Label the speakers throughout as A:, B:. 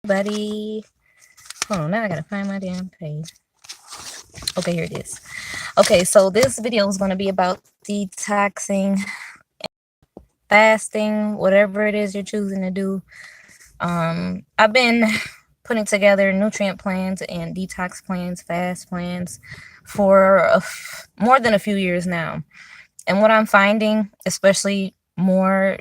A: Buddy. Hold on, now I gotta find my damn page. Okay, here it is. Okay, so this video is gonna be about detoxing, fasting, whatever it is you're choosing to do. I've been putting together nutrient plans and detox plans, fast plans for more than a few years now. And what I'm finding, especially more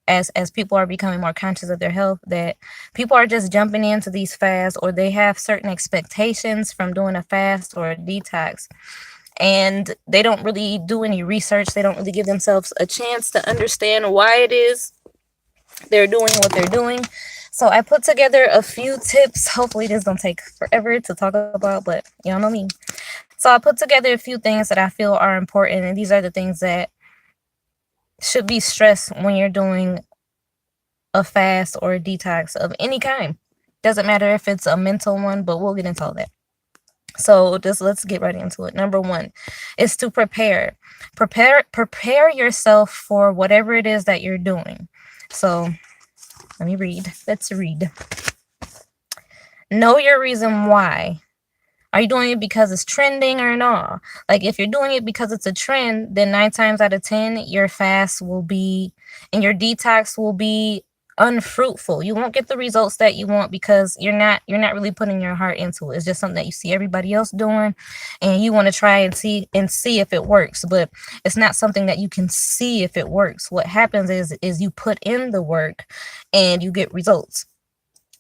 A: as people are becoming more conscious of their health, that people are just jumping into these fasts, or they have certain expectations from doing a fast or a detox, and they don't really do any research. They don't really give themselves a chance to understand why it is they're doing what they're doing. So I put together a few tips. Hopefully this don't take forever to talk about, but y'all know me. So I put together a few things that I feel are important, and these are the things that should be stressed when you're doing a fast or a detox of any kind. Doesn't matter if it's a mental one, but we'll get into all that. So just let's get right into it. Number one is to prepare yourself for whatever it is that you're doing. So let's read. Know your reason why. Are you doing it because it's trending or not? Like, if you're doing it because it's a trend, then 9 times out of 10 your fast will be, and your detox will be, unfruitful. You won't get the results that you want because you're not really putting your heart into it. It's just something that you see everybody else doing, and you want to try and see if it works, but it's not something that you can see if it works. What happens is you put in the work and you get results.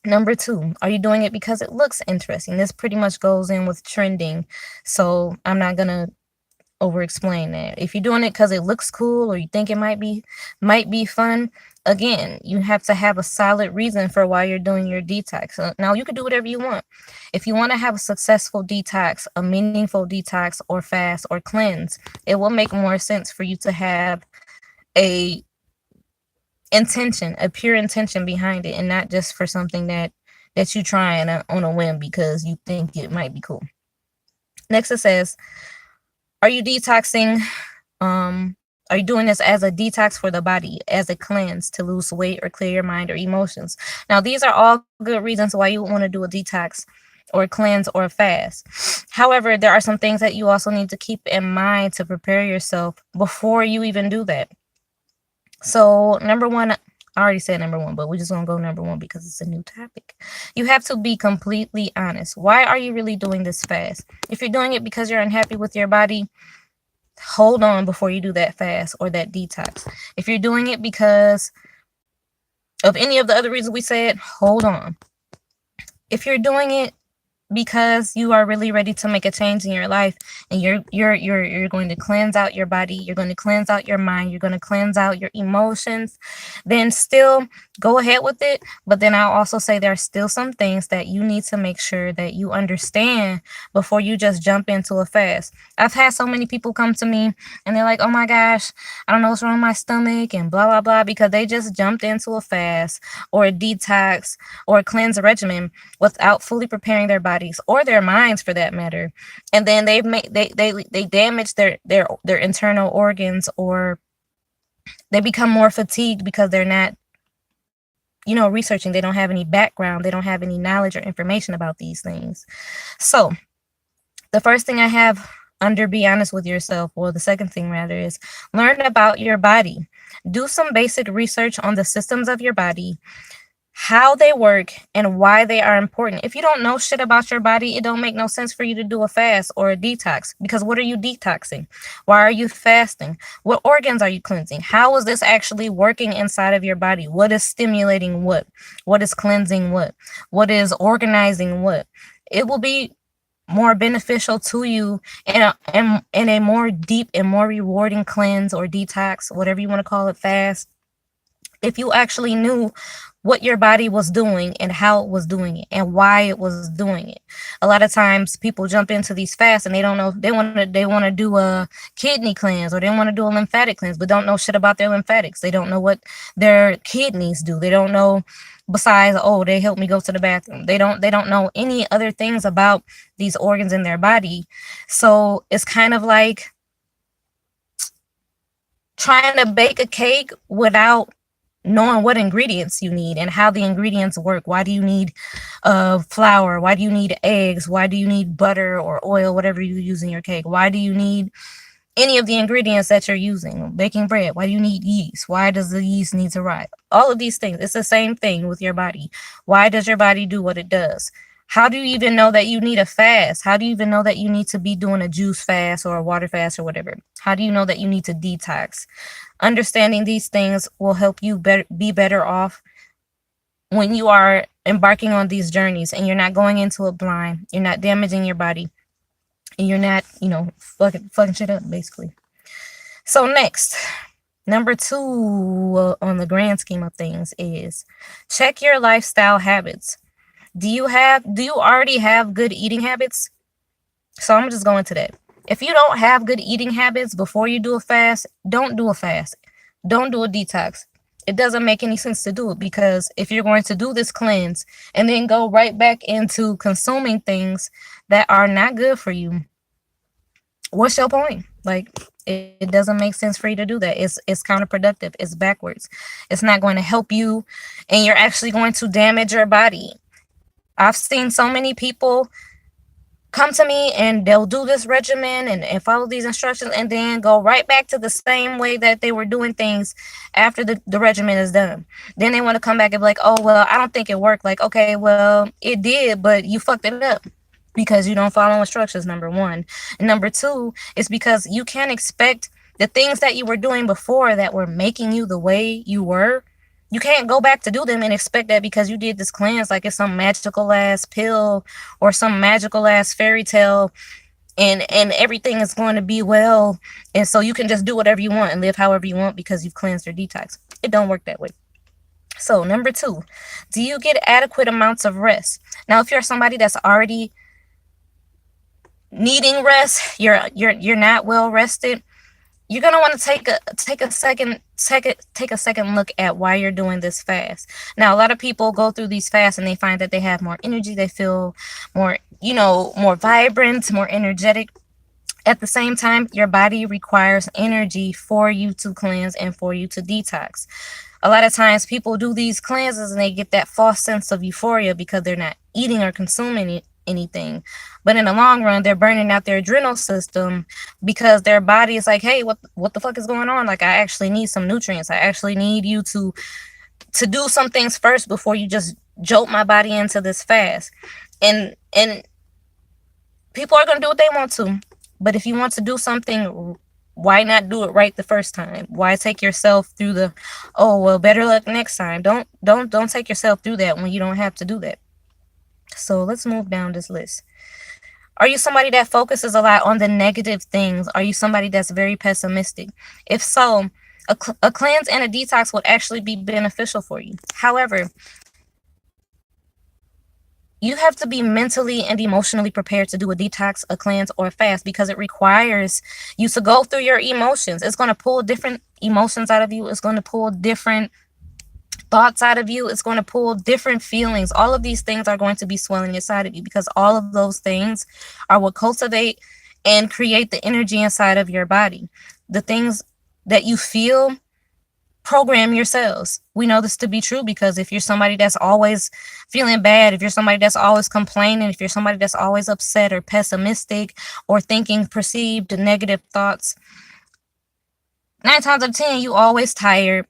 A: Number 2, are you doing it because it looks interesting? This pretty much goes in with trending, so I'm not gonna over explain that. If you're doing it because it looks cool, or you think it might be fun, again, you have to have a solid reason for why you're doing your detox. Now, you can do whatever you want. If you want to have a successful detox, a meaningful detox, or fast or cleanse, it will make more sense for you to have a pure intention behind it, and not just for something that you trying on a whim because you think it might be cool. Next, it says, are you detoxing? Are you doing this as a detox for the body, as a cleanse to lose weight or clear your mind or emotions? Now, these are all good reasons why you want to do a detox or a cleanse or a fast. However, there are some things that you also need to keep in mind to prepare yourself before you even do that. So number 1, I already said number 1, but we're just going to go number 1 because it's a new topic. You have to be completely honest. Why are you really doing this fast? If you're doing it because you're unhappy with your body, hold on before you do that fast or that detox. If you're doing it because of any of the other reasons we said, hold on. If you're doing it because you are really ready to make a change in your life, and you're going to cleanse out your body, you're going to cleanse out your mind, you're going to cleanse out your emotions, then still go ahead with it. But then I'll also say there are still some things that you need to make sure that you understand before you just jump into a fast. I've had so many people come to me and they're like, oh my gosh, I don't know what's wrong with my stomach and blah blah blah, because they just jumped into a fast or a detox or a cleanse regimen without fully preparing their bodies, or their minds for that matter, and then they damage their internal organs, or they become more fatigued because they're not researching. They don't have any background, they don't have any knowledge or information about these things. So the first thing I have under be honest with yourself, or the second thing rather, is learn about your body. Do some basic research on the systems of your body, how they work, and why they are important. If you don't know shit about your body, it don't make no sense for you to do a fast or a detox, because what are you detoxing? Why are you fasting? What organs are you cleansing? How is this actually working inside of your body? What is stimulating what? What is cleansing what? What is organizing what? It will be more beneficial to you in a more deep and more rewarding cleanse or detox, whatever you want to call it, fast, if you actually knew what your body was doing and how it was doing it and why it was doing it. A lot of times people jump into these fasts and they don't know, they want to do a kidney cleanse, or they want to do a lymphatic cleanse, but don't know shit about their lymphatics. They don't know what their kidneys do. They don't know, besides, oh, they help me go to the bathroom. They don't know any other things about these organs in their body. So it's kind of like trying to bake a cake without knowing what ingredients you need and how the ingredients work. Why do you need flour? Why do you need eggs? Why do you need butter or oil, whatever you use in your cake? Why do you need any of the ingredients that you're using? Baking bread, why do you need yeast? Why does the yeast need to rise? All of these things, it's the same thing with your body. Why does your body do what it does? How do you even know that you need a fast? How do you even know that you need to be doing a juice fast or a water fast or whatever? How do you know that you need to detox? Understanding these things will help you be better off when you are embarking on these journeys, and you're not going into it blind. You're not damaging your body, and you're not, fucking shit up, basically. So next, number 2 on the grand scheme of things is check your lifestyle habits. Do you already have good eating habits? So I'm just going to that. If you don't have good eating habits before you do a fast, don't do a fast. Don't do a detox. It doesn't make any sense to do it, because if you're going to do this cleanse and then go right back into consuming things that are not good for you, what's your point? Like, it doesn't make sense for you to do that. It's counterproductive. It's backwards. It's not going to help you, and you're actually going to damage your body. I've seen so many people come to me and they'll do this regimen and follow these instructions and then go right back to the same way that they were doing things after the regimen is done. Then they want to come back and be like, oh, well, I don't think it worked. Like, okay, well, it did, but you fucked it up because you don't follow instructions, number one. And number two is because you can't expect the things that you were doing before that were making you the way you were. You can't go back to do them and expect that because you did this cleanse like it's some magical ass pill or some magical ass fairy tale and everything is going to be well. And so you can just do whatever you want and live however you want because you've cleansed or detox. It don't work that way. So number 2, do you get adequate amounts of rest? Now, if you're somebody that's already needing rest, you're not well rested, you're going to want to take a second look at why you're doing this fast. Now, a lot of people go through these fasts and they find that they have more energy. They feel more, more vibrant, more energetic. At the same time, your body requires energy for you to cleanse and for you to detox. A lot of times people do these cleanses and they get that false sense of euphoria because they're not eating or consuming anything, but in the long run they're burning out their adrenal system because their body is like, hey, what the fuck is going on? Like, I actually need some nutrients. I actually need you to do some things first before you just jolt my body into this fast. And people are going to do what they want to, but if you want to do something, why not do it right the first time? Why take yourself through the, oh, well, better luck next time? Don't take yourself through that when you don't have to do that. So let's move down this list. Are you somebody that focuses a lot on the negative things? Are you somebody that's very pessimistic? If so, a cleanse and a detox would actually be beneficial for you. However, you have to be mentally and emotionally prepared to do a detox, a cleanse, or a fast because it requires you to go through your emotions. It's going to pull different emotions out of you. It's going to pull different thoughts out of you. It's going to pull different feelings. All of these things are going to be swelling inside of you because all of those things are what cultivate and create the energy inside of your body. The things that you feel program your cells. We know this to be true because if you're somebody that's always feeling bad, if you're somebody that's always complaining, if you're somebody that's always upset or pessimistic or thinking perceived negative thoughts, 9 times out of 10, you always tired.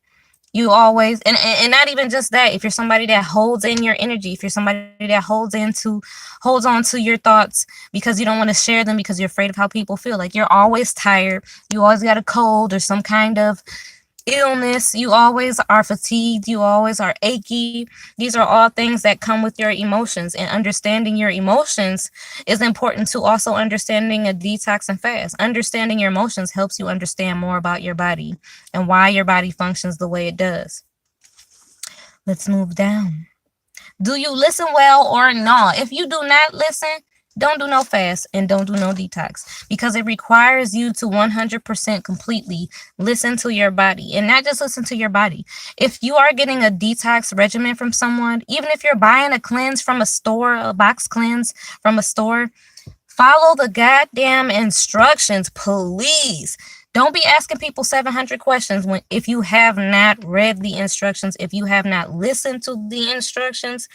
A: You always, and not even just that, if you're somebody that holds in your energy, if you're somebody that holds on to your thoughts because you don't want to share them because you're afraid of how people feel, like you're always tired, you always got a cold or some kind of illness, you always are fatigued, you always are achy. These are all things that come with your emotions, and understanding your emotions is important to also understanding a detox and fast. Understanding your emotions helps you understand more about your body and why your body functions the way it does. Let's move down. Do you listen well or not? If you do not listen, don't do no fast and don't do no detox because it requires you to 100% completely listen to your body, and not just listen to your body. If you are getting a detox regimen from someone, even if you're buying a cleanse from a store, a box cleanse from a store, follow the goddamn instructions, please. Don't be asking people 700 questions when if you have not read the instructions, if you have not listened to the instructions.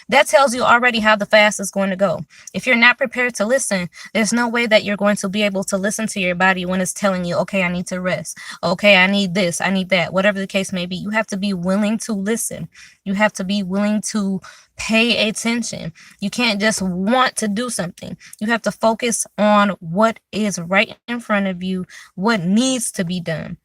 A: That tells you already how the fast is going to go. If you're not prepared to listen, there's no way that you're going to be able to listen to your body when it's telling you, okay, I need to rest. Okay, I need this, I need that, whatever the case may be. You have to be willing to listen. You have to be willing to pay attention. You can't just want to do something. You have to focus on what is right in front of you, what needs to be done.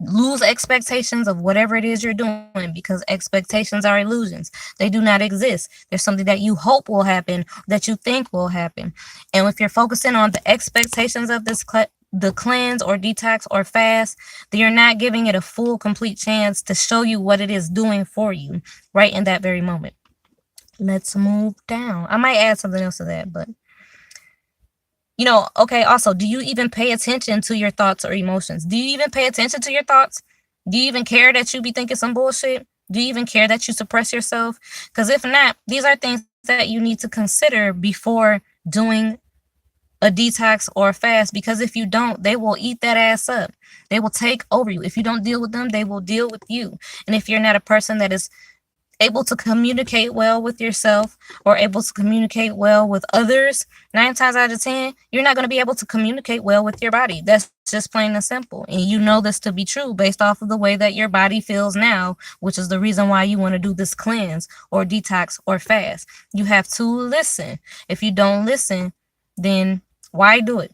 A: Lose expectations of whatever it is you're doing, because expectations are illusions. They do not exist. There's something that you hope will happen, that you think will happen. And if you're focusing on the expectations of the cleanse or detox or fast, then you're not giving it a full, complete chance to show you what it is doing for you right in that very moment. Let's move down. I might add something else to that, but okay, also, do you even pay attention to your thoughts or emotions? Do you even pay attention to your thoughts? Do you even care that you be thinking some bullshit? Do you even care that you suppress yourself? Because if not, these are things that you need to consider before doing a detox or a fast, because if you don't, they will eat that ass up. They will take over you. If you don't deal with them, they will deal with you. And if you're not a person that is able to communicate well with yourself or able to communicate well with others, 9 times out of 10, you're not going to be able to communicate well with your body. That's just plain and simple. And you know this to be true based off of the way that your body feels now, which is the reason why you want to do this cleanse or detox or fast. You have to listen. If you don't listen, then why do it?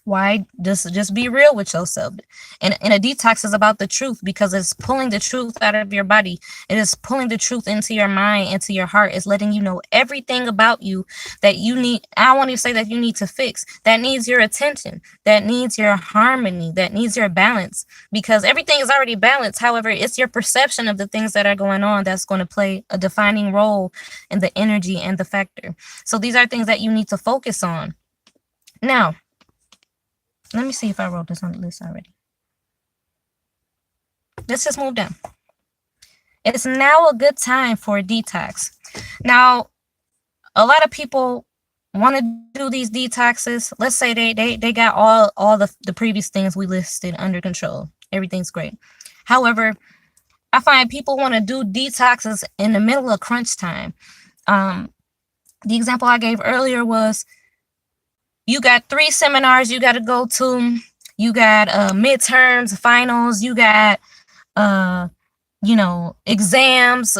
A: Why just be real with yourself? And a detox is about the truth, because it's pulling the truth out of your body. It is pulling the truth into your mind, into your heart. It's letting you know everything about you that you need. I want to say that you need to fix, that needs your attention, that needs your harmony, that needs your balance, because everything is already balanced. However, it's your perception of the things that are going on that's going to play a defining role in the energy and the factor. So these are things that you need to focus on. Now, let me see if I wrote this on the list already. Let's just move down. It's now a good time for a detox. Now, a lot of people want to do these detoxes. Let's say they got all the previous things we listed under control. Everything's great. However, I find people want to do detoxes in the middle of crunch time. The example I gave earlier was, you got 3 seminars you got to go to. You got midterms, finals. You got, exams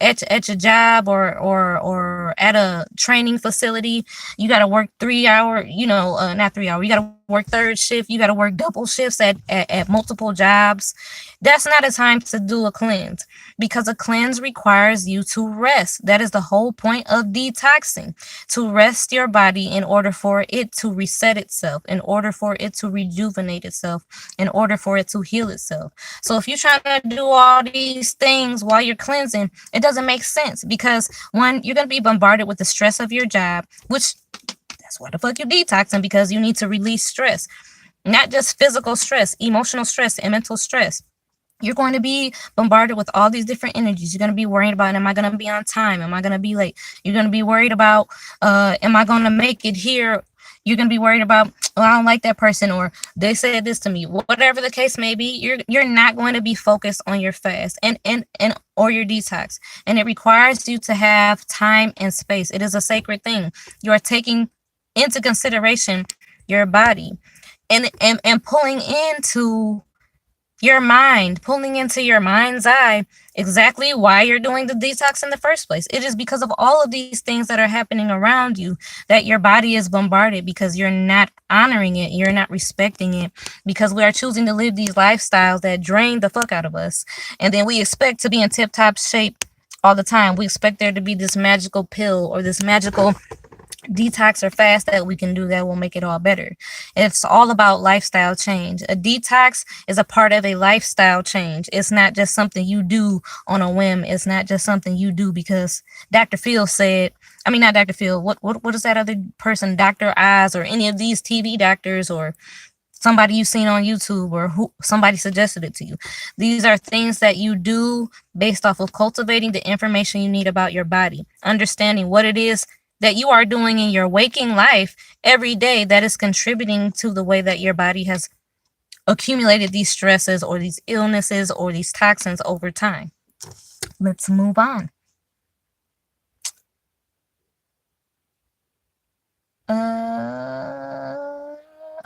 A: at your job or at a training facility. You got to work 3 hour, not 3 hour. You got to work third shift. You got to work double shifts at multiple jobs. That's not a time to do a cleanse, because a cleanse requires you to rest. That is the whole point of detoxing, to rest your body in order for it to reset itself, in order for it to rejuvenate itself, in order for it to heal itself. So if you're trying to do all these things while you're cleansing, it doesn't make sense, because one, you're going to be bombarded with the stress of your job, which that's why the fuck you're detoxing, because you need to release stress, not just physical stress, emotional stress, and mental stress. You're going to be bombarded with all these different energies. You're going to be worried about, am I going to be on time? Am I going to be late? You're going to be worried about, am I going to make it here? You're going to be worried about, oh, I don't like that person, or they said this to me. Whatever the case may be, you're not going to be focused on your fast and or your detox. And it requires you to have time and space. It is a sacred thing. You are taking into consideration your body and pulling into your mind, pulling into your mind's eye exactly why you're doing the detox in the first place. It is because of all of these things that are happening around you that your body is bombarded, because you're not honoring it, you're not respecting it, because we are choosing to live these lifestyles that drain the fuck out of us. And then we expect to be in tip-top shape all the time. We expect there to be this magical pill or this magical detox or fast that we can do that will make it all better. It's all about lifestyle change. A detox is a part of a lifestyle change. It's not just something you do on a whim. It's not just something you do because Dr. Phil said, I mean, not Dr. Phil, what is that other person, Dr. Oz, or any of these TV doctors, or somebody you've seen on YouTube, or who somebody suggested it to you. These are things that you do based off of cultivating the information you need about your body, understanding what it is that you are doing in your waking life every day that is contributing to the way that your body has accumulated these stresses or these illnesses or these toxins over time. Let's move on.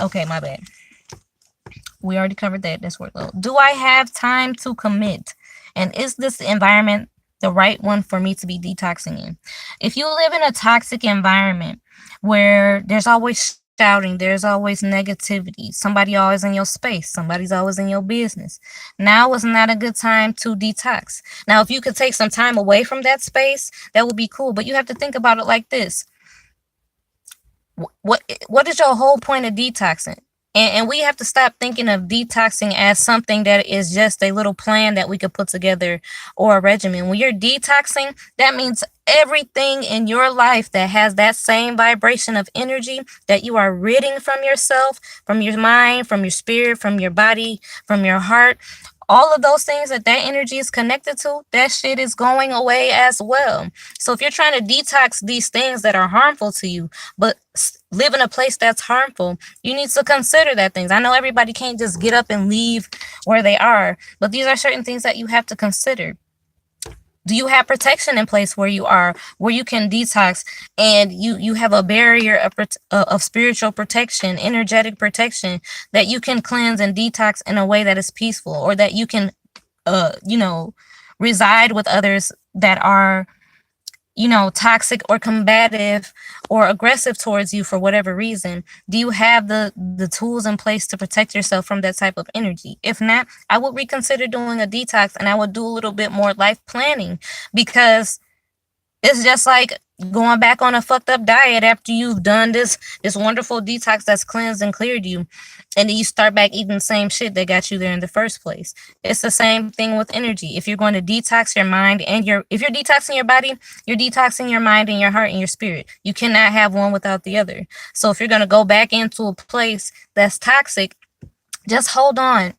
A: Okay, my bad. We already covered that. That's workload. Do I have time to commit? And is this environment the right one for me to be detoxing in? If you live in a toxic environment where there's always shouting, there's always negativity, somebody always in your space, somebody's always in your business, now is not a good time to detox. Now, if you could take some time away from that space, that would be cool. But you have to think about it like this. What is your whole point of detoxing? And we have to stop thinking of detoxing as something that is just a little plan that we could put together or a regimen. When you're detoxing, that means everything in your life that has that same vibration of energy that you are ridding from yourself, from your mind, from your spirit, from your body, from your heart. All of those things that energy is connected to, that shit is going away as well. So if you're trying to detox these things that are harmful to you, but live in a place that's harmful, you need to consider that things. I know everybody can't just get up and leave where they are, but these are certain things that you have to consider. Do you have protection in place where you are, where you can detox, and you have a barrier of spiritual protection, energetic protection, that you can cleanse and detox in a way that is peaceful, or that you can reside with others that are toxic or combative or aggressive towards you for whatever reason? Do you have the tools in place to protect yourself from that type of energy? If not, I would reconsider doing a detox, and I would do a little bit more life planning, because it's just like going back on a fucked up diet after you've done this wonderful detox that's cleansed and cleared you, and then you start back eating the same shit that got you there in the first place. It's the same thing with energy. If you're going to detox your mind and if you're detoxing your body, you're detoxing your mind and your heart and your spirit. You cannot have one without the other. So if you're going to go back into a place that's toxic, just hold on,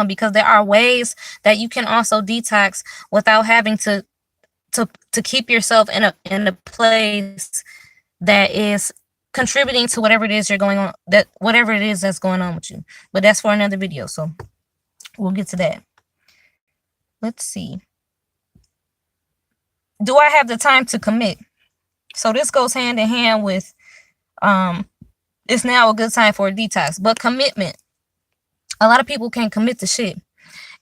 A: because there are ways that you can also detox without having to keep yourself in a place that is contributing to whatever it is whatever it is that's going on with you. But that's for another video, so we'll get to that. Let's see. Do I have the time to commit? So this goes hand in hand with it's now a good time for a detox. But commitment, a lot of people can't commit to shit.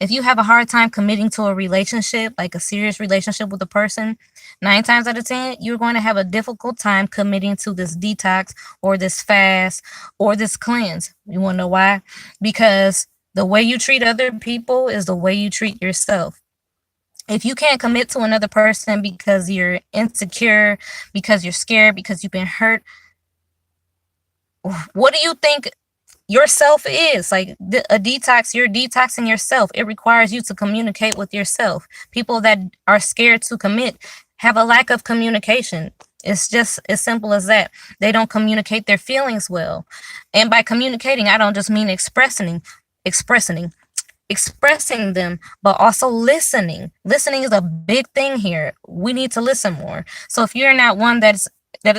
A: If you have a hard time committing to a relationship, like a serious relationship with a person, 9 times out of 10, you're going to have a difficult time committing to this detox or this fast or this cleanse. You want to know why? Because the way you treat other people is the way you treat yourself. If you can't commit to another person because you're insecure, because you're scared, because you've been hurt, what do you think yourself is? Like a detox, you're detoxing yourself. It requires you to communicate with yourself. People that are scared to commit have a lack of communication. It's just as simple as that. They don't communicate their feelings well. And by communicating, I don't just mean expressing them, but also listening. Listening is a big thing here. We need to listen more. So if you're not one that is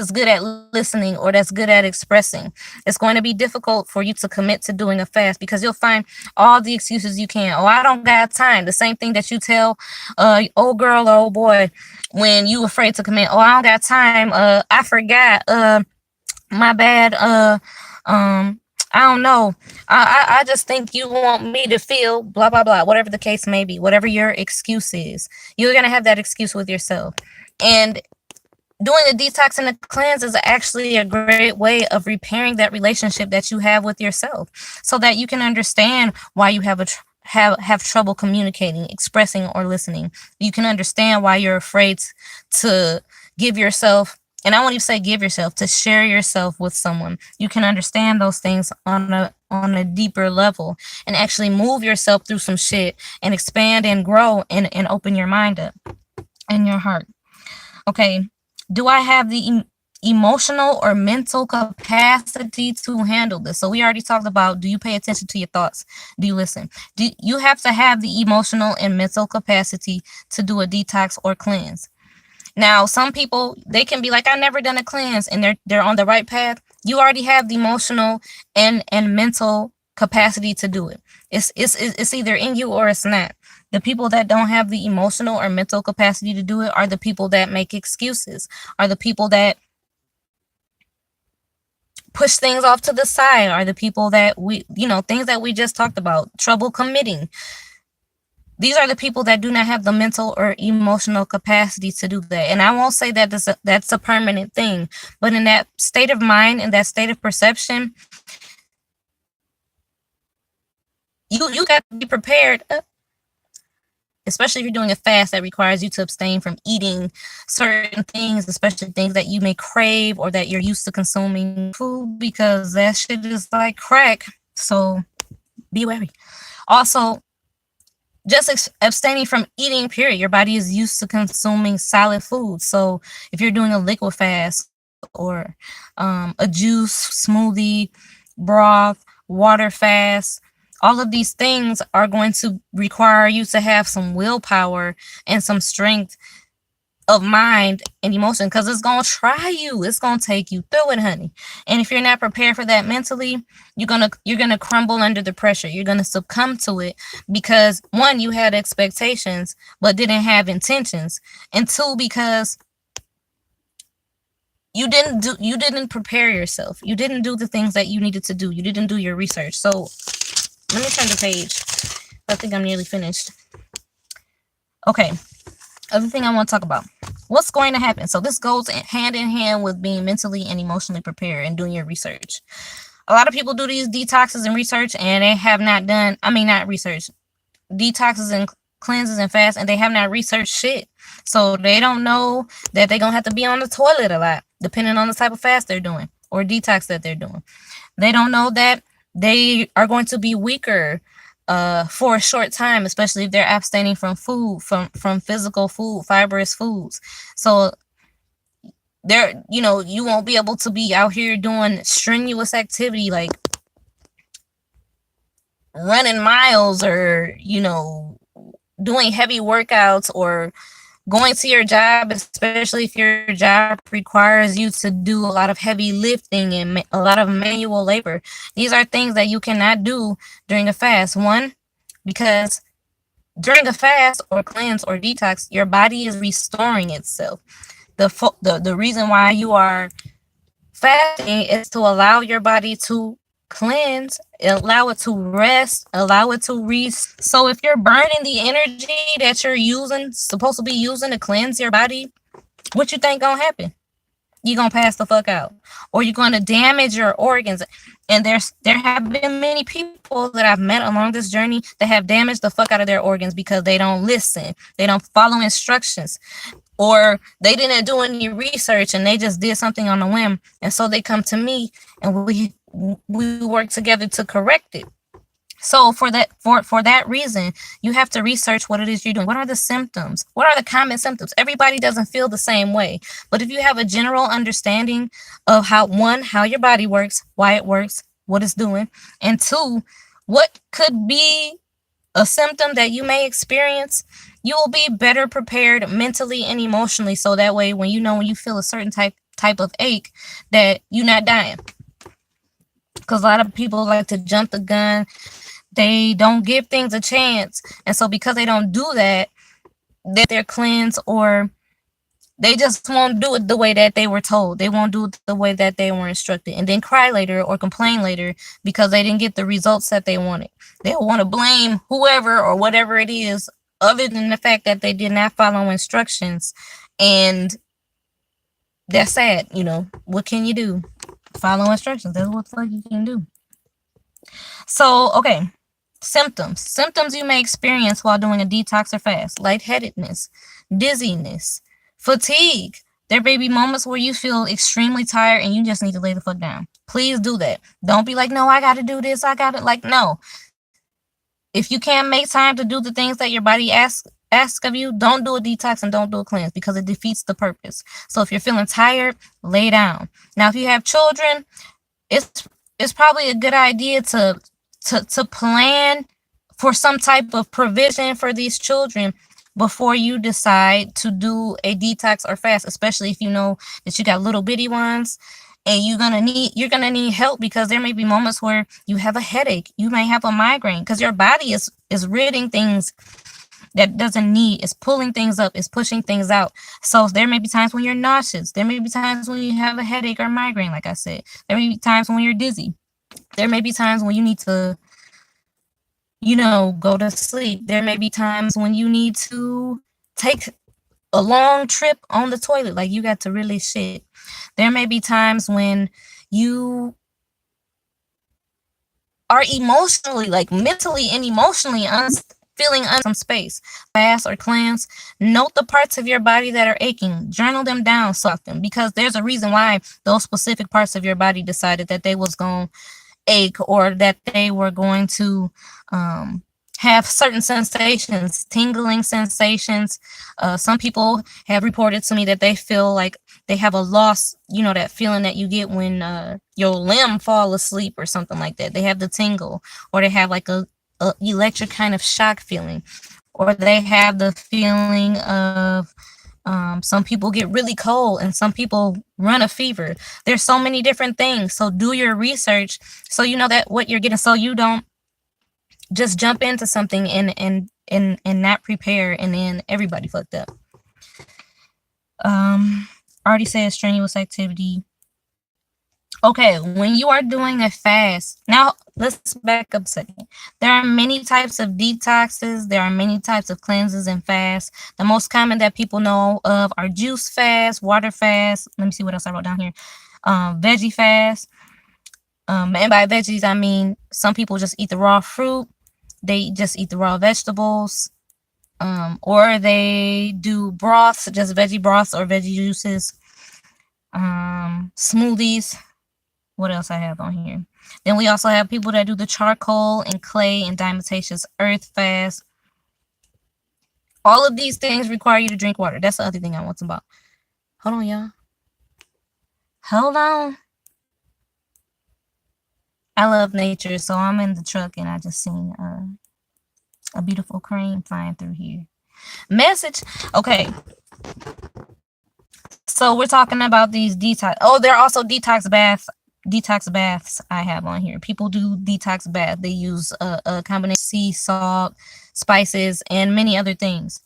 A: good at listening or that's good at expressing, it's going to be difficult for you to commit to doing a fast, because you'll find all the excuses you can. Oh, I don't got time. The same thing that you tell old girl or old boy when you afraid to commit. Oh, I don't got time. I forgot. My bad. I don't know. I just think you want me to feel blah, blah, blah, whatever the case may be, whatever your excuse is. You're going to have that excuse with yourself. And doing a detox and a cleanse is actually a great way of repairing that relationship that you have with yourself, so that you can understand why you have trouble communicating, expressing, or listening. You can understand why you're afraid to give yourself, and I won't even say give yourself, to share yourself with someone. You can understand those things on a deeper level and actually move yourself through some shit and expand and grow and open your mind up and your heart. Okay. Do I have the emotional or mental capacity to handle this? So we already talked about, do you pay attention to your thoughts? Do you listen? Do you have to have the emotional and mental capacity to do a detox or cleanse? Now, some people, they can be like, I never done a cleanse, and they're on the right path. You already have the emotional and mental capacity to do it. It's either in you or it's not. The people that don't have the emotional or mental capacity to do it are the people that make excuses, are the people that push things off to the side, are the people that things that we just talked about, trouble committing. These are the people that do not have the mental or emotional capacity to do that. And I won't say that that's a permanent thing, but in that state of mind, in that state of perception, you got to be prepared, especially if you're doing a fast that requires you to abstain from eating certain things, especially things that you may crave or that you're used to consuming food, because that shit is like crack. So be wary. Also, just abstaining from eating, period. Your body is used to consuming solid food. So if you're doing a liquid fast or a juice, smoothie, broth, water fast, all of these things are going to require you to have some willpower and some strength of mind and emotion, because it's going to try you. It's going to take you through it, honey. And if you're not prepared for that mentally, you're going to crumble under the pressure. You're going to succumb to it because, one, you had expectations but didn't have intentions, and two, because you didn't prepare yourself. You didn't do the things that you needed to do. You didn't do your research. So let me turn the page. I think I'm nearly finished. Okay. Other thing I want to talk about. What's going to happen? So this goes hand in hand with being mentally and emotionally prepared and doing your research. A lot of people do these detoxes and research, and they have not done, not research, detoxes and cleanses and fasts, and they have not researched shit. So they don't know that they're going to have to be on the toilet a lot, depending on the type of fast they're doing or detox that they're doing. They don't know that they are going to be weaker for a short time, especially if they're abstaining from food, from physical food, fibrous foods. So you won't be able to be out here doing strenuous activity like running miles or, doing heavy workouts or going to your job, especially if your job requires you to do a lot of heavy lifting and a lot of manual labor. These are things that you cannot do during a fast. One, because during a fast or cleanse or detox, your body is restoring itself. The reason why you are fasting is to allow your body to cleanse, allow it to rest, allow it to rest. So if you're burning the energy that you're supposed to be using to cleanse your body, what you think gonna happen? You're gonna pass the fuck out, or you're gonna damage your organs. And there have been many people that I've met along this journey that have damaged the fuck out of their organs because they don't listen, they don't follow instructions, or they didn't do any research and they just did something on a whim. And so they come to me and we work together to correct it. So for that reason, you have to research what it is you're doing. What are the symptoms? What are the common symptoms? Everybody doesn't feel the same way. But if you have a general understanding of how your body works, why it works, what it's doing, and two, what could be a symptom that you may experience, you will be better prepared mentally and emotionally. So that way, when you feel a certain type of ache, that you're not dying. Because a lot of people like to jump the gun. They don't give things a chance. And so because they don't do that, they're cleansed, or they just won't do it the way that they were told. They won't do it the way that they were instructed, and then cry later or complain later because they didn't get the results that they wanted. They'll want to blame whoever or whatever it is, other than the fact that they did not follow instructions. And that's sad. What can you do? Follow instructions. That's what the fuck you can do. So, okay. Symptoms you may experience while doing a detox or fast: lightheadedness, dizziness, fatigue. There may be moments where you feel extremely tired and you just need to lay the fuck down. Please do that. Don't be like, no, I got to do this. No. If you can't make time to do the things that your body asks of you, don't do a detox and don't do a cleanse, because it defeats the purpose. So if you're feeling tired, lay down. Now, if you have children, it's probably a good idea to plan for some type of provision for these children before you decide to do a detox or fast, especially if you know that you got little bitty ones and you're gonna need help, because there may be moments where you have a headache, you may have a migraine, because your body is ridding things that doesn't need, is pulling things up, is pushing things out. So there may be times when you're nauseous, there may be times when you have a headache or migraine, like I said, there may be times when you're dizzy, there may be times when you need to, go to sleep, there may be times when you need to take a long trip on the toilet, like you got to really shit. There may be times when you are emotionally, like mentally and emotionally feeling some space. Fast or cleanse. Note the parts of your body that are aching. Journal them down, so them, because there's a reason why those specific parts of your body decided that they was going to ache, or that they were going to have certain sensations, tingling sensations. Some people have reported to me that they feel like they have a loss, that feeling that you get when your limb fall asleep or something like that. They have the tingle, or they have like a electric kind of shock feeling, or they have the feeling of some people get really cold, and some people run a fever. There's so many different things. So do your research so you know that what you're getting, so you don't just jump into something and not prepare, and then everybody fucked up. Already said strenuous activity. Okay, when you are doing a fast, now let's back up a second. There are many types of detoxes, there are many types of cleanses and fasts. The most common that people know of are juice fast, water fast. Let me see what else I wrote down here. Veggie fast. And by veggies, I mean some people just eat the raw fruit, they just eat the raw vegetables, or they do broths, just veggie broths or veggie juices, smoothies. What else I have on here? Then we also have people that do the charcoal and clay and diatomaceous earth fast. All of these things require you to drink water. That's the other thing I want to about. Hold on, y'all. Hold on. I love nature, so I'm in the truck and I just seen a beautiful crane flying through here. Message. Okay. So we're talking about these detox. Oh, there are also detox baths. Detox baths I have on here. People do detox bath. They use a combination of sea salt, spices, and many other things.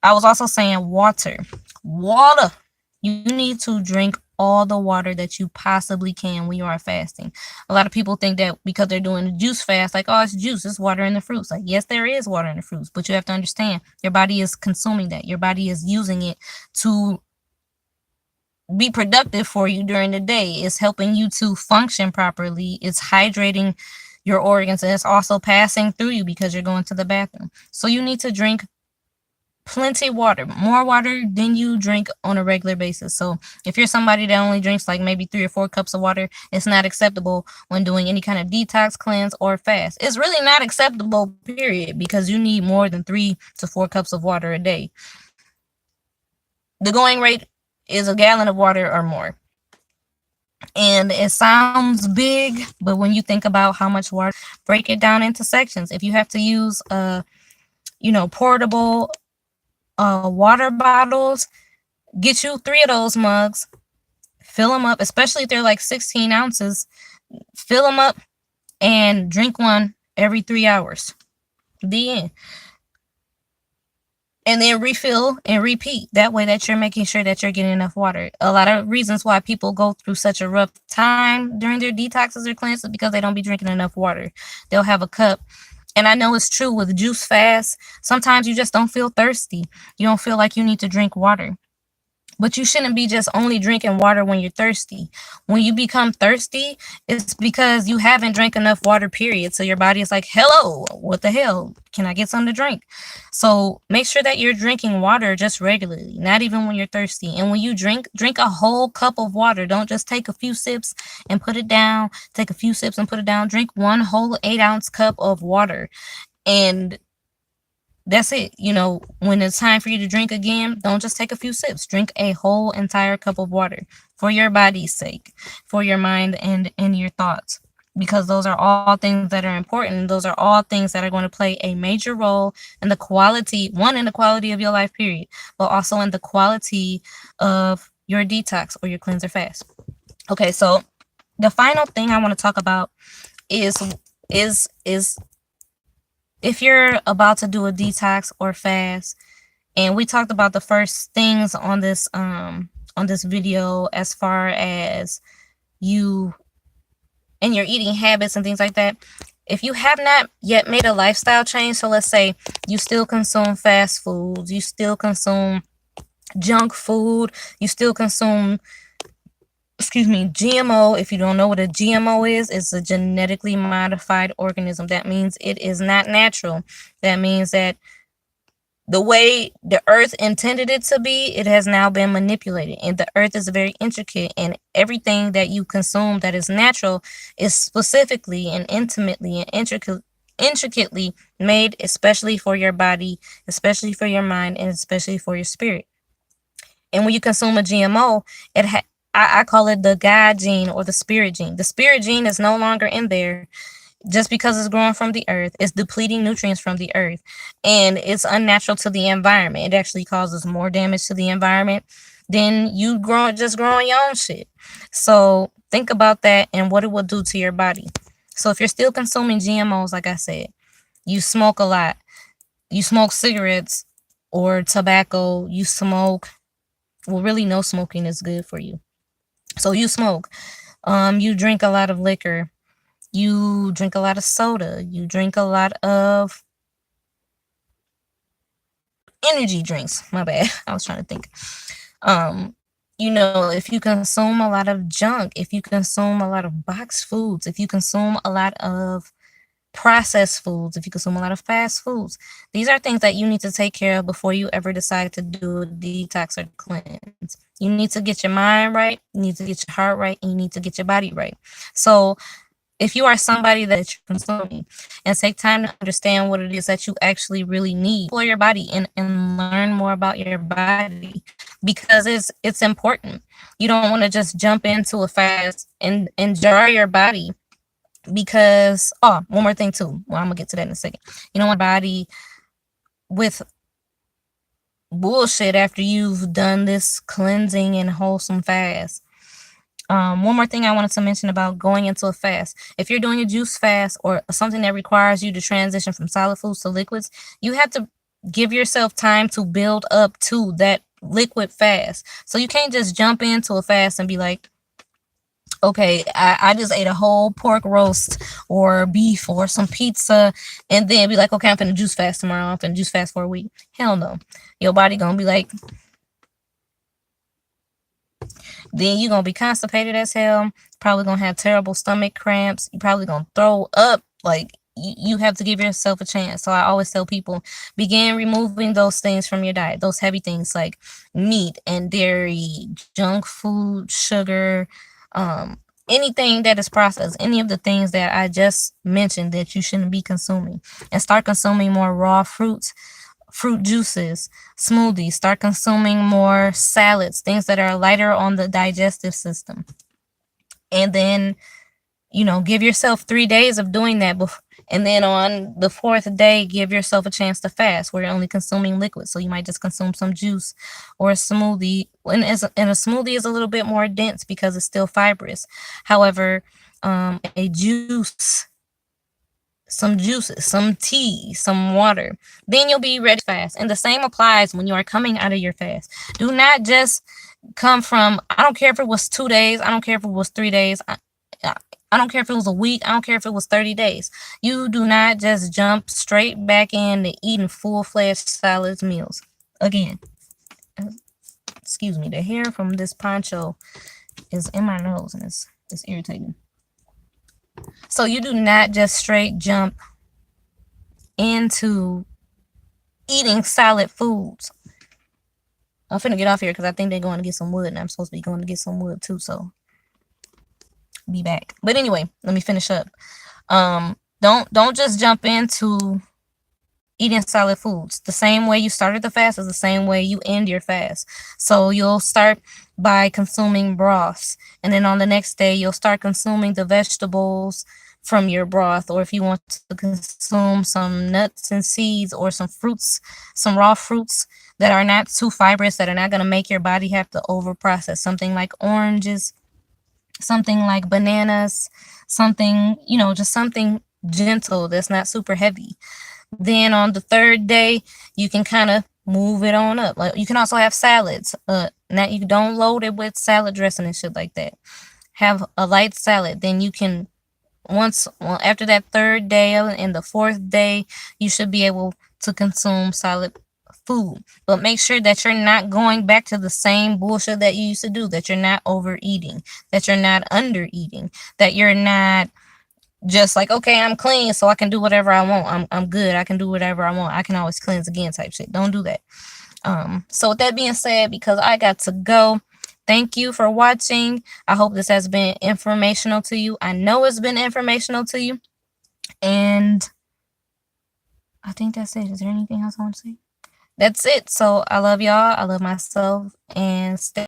A: I was also saying water. Water. You need to drink all the water that you possibly can when you are fasting. A lot of people think that because they're doing a juice fast, like, oh, it's juice, it's water in the fruits. Like, yes, there is water in the fruits, but you have to understand your body is consuming that. Your body is using it to be productive for you during the day. It's helping you to function properly. It's hydrating your organs, and it's also passing through you because you're going to the bathroom. So you need to drink plenty of water, more water than you drink on a regular basis. So if you're somebody that only drinks like maybe 3 or 4 cups of water, it's not acceptable when doing any kind of detox, cleanse, or fast. It's really not acceptable, period, because you need more than 3 to 4 cups of water a day. The going rate is a gallon of water or more. And it sounds big, but when you think about how much water, break it down into sections. If you have to use portable water bottles, get you 3 of those mugs, fill them up, especially if they're like 16 ounces, fill them up and drink one every 3 hours. The end. And then refill and repeat. That way that you're making sure that you're getting enough water. A lot of reasons why people go through such a rough time during their detoxes or cleanses because they don't be drinking enough water. They'll have a cup. And I know it's true with juice fast. Sometimes you just don't feel thirsty. You don't feel like you need to drink water. But you shouldn't be just only drinking water when you're thirsty. When you become thirsty, it's because you haven't drank enough water, period. So your body is like, hello, what the hell? Can I get something to drink? So make sure that you're drinking water just regularly, not even when you're thirsty. And when you drink a whole cup of water. Don't just take a few sips and put it down. Take a few sips and put it down. Drink one whole 8-ounce cup of water. And that's it. When it's time for you to drink again, don't just take a few sips. Drink a whole entire cup of water for your body's sake, for your mind and your thoughts. because those are all things that are important. Those are all things that are going to play a major role in the quality, one, in the quality of your life, period, but also in the quality of your detox or your cleanser fast. Okay, so the final thing I want to talk about is is if you're about to do a detox or fast, and we talked about the first things on this video as far as you and your eating habits and things like that. If you have not yet made a lifestyle change, so let's say you still consume fast foods, you still consume junk food, you still consume, excuse me, GMO. If you don't know what a GMO is, it's a genetically modified organism. That means it is not natural. That means that the way the earth intended it to be, it has now been manipulated. And the earth is very intricate, and everything that you consume that is natural is specifically and intimately and intricately made, especially for your body, especially for your mind, and especially for your spirit. And when you consume a GMO, I call it the God gene or the spirit gene. The spirit gene is no longer in there just because it's growing from the earth. It's depleting nutrients from the earth, and it's unnatural to the environment. It actually causes more damage to the environment than you growing your own shit. So think about that and what it will do to your body. So if you're still consuming GMOs, like I said, you smoke a lot, you smoke cigarettes or tobacco, you smoke, well, really no smoking is good for you. So you smoke, you drink a lot of liquor, you drink a lot of soda, you drink a lot of energy drinks. My bad. I was trying to think. If you consume a lot of junk, if you consume a lot of boxed foods, if you consume a lot of processed foods, if you consume a lot of fast foods, these are things that you need to take care of before you ever decide to do a detox or cleanse. You need to get your mind right, you need to get your heart right, and you need to get your body right. So if you are somebody that you're consuming, and take time to understand what it is that you actually really need for your body, and learn more about your body, because it's important. You don't want to just jump into a fast and jar your body, because one more thing too. Well, I'm gonna get to that in a second. You don't want your body with bullshit after you've done this cleansing and wholesome fast. One more thing I wanted to mention about going into a fast. If you're doing a juice fast or something that requires you to transition from solid foods to liquids, you have to give yourself time to build up to that liquid fast. So you can't just jump into a fast and be like, okay, I just ate a whole pork roast or beef or some pizza, and then be like, okay, I'm finna juice fast tomorrow. I'm finna juice fast for a week. Hell no. Your body gonna be like, then you're gonna be constipated as hell, probably gonna have terrible stomach cramps, you probably gonna throw up. Like, you have to give yourself a chance. So I always tell people, begin removing those things from your diet, those heavy things like meat and dairy, junk food, sugar, anything that is processed, any of the things that I just mentioned that you shouldn't be consuming, and start consuming more raw fruits, fruit juices, smoothies. Start consuming more salads, things that are lighter on the digestive system. And then, give yourself 3 days of doing that. And then on the fourth day, give yourself a chance to fast where you're only consuming liquids. So you might just consume some juice or a smoothie. And a smoothie is a little bit more dense because it's still fibrous. However, a juice, some juices, some tea, some water, then you'll be ready to fast. And the same applies when you are coming out of your fast. Do not just come from, I don't care if it was 2 days, I don't care if it was 3 days, I don't care if it was a week, I don't care if it was 30 days. You do not just jump straight back into eating full-fledged salads meals. Again, excuse me, the hair from this poncho is in my nose and it's irritating. So you do not just straight jump into eating solid foods. I'm finna get off here because I think they're going to get some wood, and I'm supposed to be going to get some wood too, so be back. But anyway, let me finish up. Don't just jump into eating solid foods. The same way you started the fast is the same way you end your fast. So you'll start by consuming broths, and then on the next day you'll start consuming the vegetables, from your broth, or if you want to consume some nuts and seeds or some fruits, some raw fruits that are not too fibrous, that are not going to make your body have to over process, something like oranges, something like bananas, something, just something gentle that's not super heavy. Then on the third day, you can kind of move it on up. Like, you can also have salads. Now you don't load it with salad dressing and shit like that. Have a light salad. Then you can, after that third day and the fourth day, you should be able to consume solid food. But make sure that you're not going back to the same bullshit that you used to do, that you're not overeating, that you're not under eating, that you're not just like, okay, I'm clean, so I can do whatever I want. I'm good. I can do whatever I want. I can always cleanse again type shit. Don't do that. So with that being said, because I got to go, thank you for watching. I hope this has been informational to you. I know it's been informational to you. And I think that's it. Is there anything else I want to say? That's it. So I love y'all. I love myself. And stay